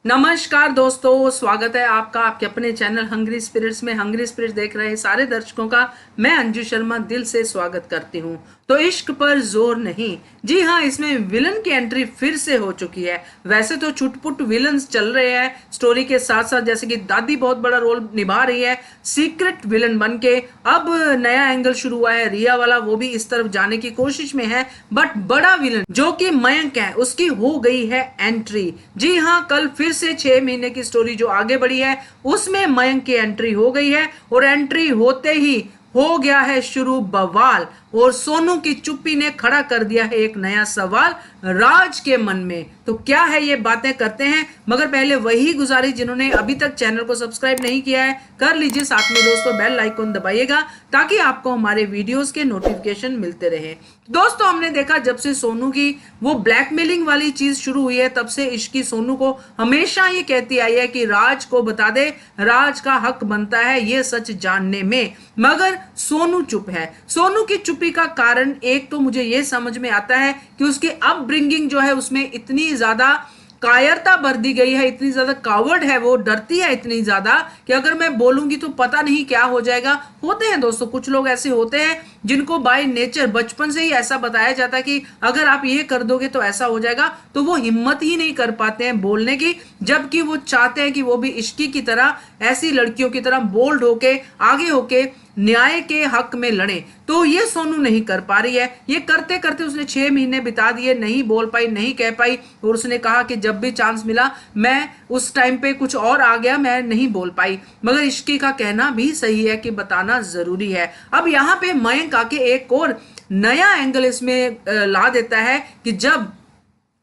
नमस्कार दोस्तों, स्वागत है आपका आपके अपने चैनल हंग्री स्पिरिट्स में। हंग्री स्पिरिट्स देख रहे सारे दर्शकों का मैं अंजू शर्मा दिल से स्वागत करती हूं। तो इश्क पर जोर नहीं, जी हाँ, इसमें विलन की एंट्री फिर से हो चुकी है। वैसे तो छुटपुट विलन्स चल रहे हैं स्टोरी के साथ साथ, जैसे कि दादी बहुत बड़ा रोल निभा रही है सीक्रेट विलन बन के। अब नया एंगल शुरू हुआ है रिया वाला, वो भी इस तरफ जाने की कोशिश में है। बट बड़ा विलन जो कि मयंक है, उसकी हो गई है एंट्री। जी हाँ, कल फिर से 6 महीने की स्टोरी जो आगे बढ़ी है उसमें मयंक की एंट्री हो गई है, और एंट्री होते ही हो गया है शुरू बवाल। और सोनू की चुप्पी ने खड़ा कर दिया है एक नया सवाल राज के मन में। तो क्या है ये बातें करते हैं, मगर पहले वही गुजारिश, जिन्होंने अभी तक चैनल को सब्सक्राइब नहीं किया है कर लीजिए, साथ में दोस्तों बेल आइकन दबाइएगा ताकि आपको हमारे वीडियोस के नोटिफिकेशन मिलते रहे। दोस्तों, हमने देखा जब से सोनू की वो ब्लैकमेलिंग वाली चीज शुरू हुई है तब से इश्की सोनू को हमेशा ये कहती आई है कि राज को बता दे, राज का हक बनता है ये सच जानने में। मगर सोनू चुप है। सोनू की चुप्पी का कारण एक तो मुझे ये समझ में आता है कि उसकी अपब्रिंगिंग जो है उसमें इतनी ज्यादा कायरता भर दी गई है, इतनी ज्यादा कावर्ड है, वो डरती है इतनी ज्यादा कि अगर मैं बोलूंगी तो पता नहीं क्या हो जाएगा। होते हैं दोस्तों, कुछ लोग ऐसे होते हैं जिनको बाय नेचर बचपन से ही ऐसा बताया जाता है कि अगर आप ये कर दोगे तो ऐसा हो जाएगा, तो वो हिम्मत ही नहीं कर पाते हैं बोलने की, जबकि वो चाहते हैं कि वो भी इश्की की तरह, ऐसी लड़कियों की तरह बोल्ड होके, आगे होके न्याय के हक में लड़े। तो ये सोनू नहीं कर पा रही है। ये करते करते उसने 6 महीने बिता दिए, नहीं बोल पाई, नहीं कह पाई, और उसने कहा कि जब भी चांस मिला मैं उस टाइम पे कुछ और आ गया, मैं नहीं बोल पाई। मगर इश्की का कहना भी सही है कि बताना जरूरी है। अब यहाँ पे मयंक आके एक और नया एंगल इसमें ला देता है कि जब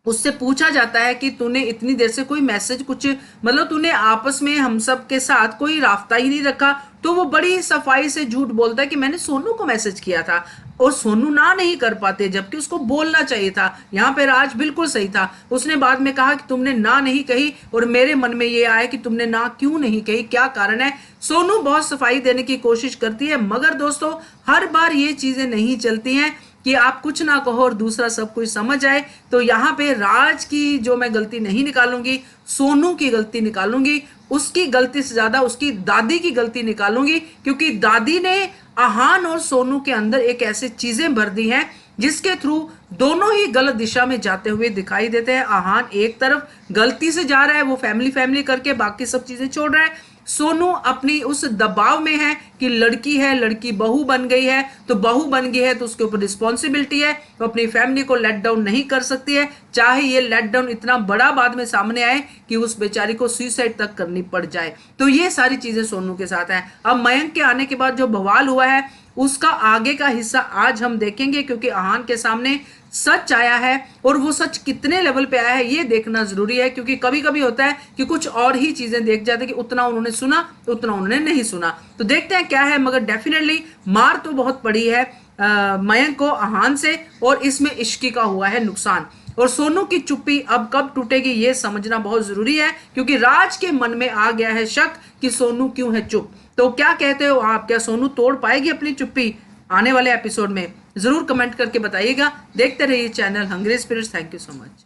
उससे पूछा जाता है कि तूने इतनी देर से कोई मैसेज, कुछ मतलब तूने आपस में हम सब के साथ कोई रास्ता ही नहीं रखा, तो वो बड़ी सफाई से झूठ बोलता है कि मैंने सोनू को मैसेज किया था। और सोनू ना नहीं कर पाते, जबकि उसको बोलना चाहिए था। यहाँ पे राज बिल्कुल सही था। उसने बाद में कहा कि तुमने ना नहीं कही, और मेरे मन में ये आया कि तुमने ना क्यों नहीं कही, क्या कारण है। सोनू बहुत सफाई देने की कोशिश करती है, मगर दोस्तों हर बार ये चीजें नहीं चलती हैं कि आप कुछ ना कहो और दूसरा सब कुछ समझ जाए। तो यहाँ पे राज की जो मैं गलती नहीं निकालूंगी, सोनू की गलती निकालूंगी। उसकी गलती से ज्यादा उसकी दादी की गलती निकालूंगी, क्योंकि दादी ने आहान और सोनू के अंदर एक ऐसी चीजें भर दी हैं जिसके थ्रू दोनों ही गलत दिशा में जाते हुए दिखाई देते हैं। आहान एक तरफ गलती से जा रहा है, वो फैमिली फैमिली करके बाकी सब चीजें छोड़ रहा है। सोनू अपनी उस दबाव में है कि लड़की है, लड़की बहू बन गई है, तो बहू बन गई है तो उसके ऊपर रिस्पॉन्सिबिलिटी है, तो अपनी फैमिली को लेट डाउन नहीं कर सकती है, चाहे ये लेट डाउन इतना बड़ा बाद में सामने आए कि उस बेचारी को सुसाइड तक करनी पड़ जाए। तो ये सारी चीजें सोनू के साथ है। अब मयंक के आने के बाद जो बवाल हुआ है उसका आगे का हिस्सा आज हम देखेंगे, क्योंकि आहान के सामने सच आया है, और वो सच कितने लेवल पे आया है ये देखना जरूरी है। क्योंकि कभी कभी होता है कि कुछ और ही चीजें देख जाते हैं कि उतना उन्होंने सुना, उतना उन्होंने नहीं सुना। तो देखते हैं क्या है, मगर डेफिनेटली मार तो बहुत पड़ी है मयंक को आहान से, और इसमें इश्की का हुआ है नुकसान। और सोनू की चुप्पी अब कब टूटेगी ये समझना बहुत जरूरी है, क्योंकि राज के मन में आ गया है शक कि सोनू क्यों है चुप। तो क्या कहते हो आप, क्या सोनू तोड़ पाएगी अपनी चुप्पी? आने वाले एपिसोड में जरूर कमेंट करके बताइएगा। देखते रहिए channel Hungry Spirits. Thank you so much.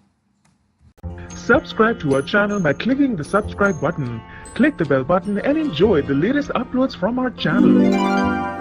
Subscribe to our channel by clicking the subscribe button. Click the bell button and enjoy the latest uploads from our channel.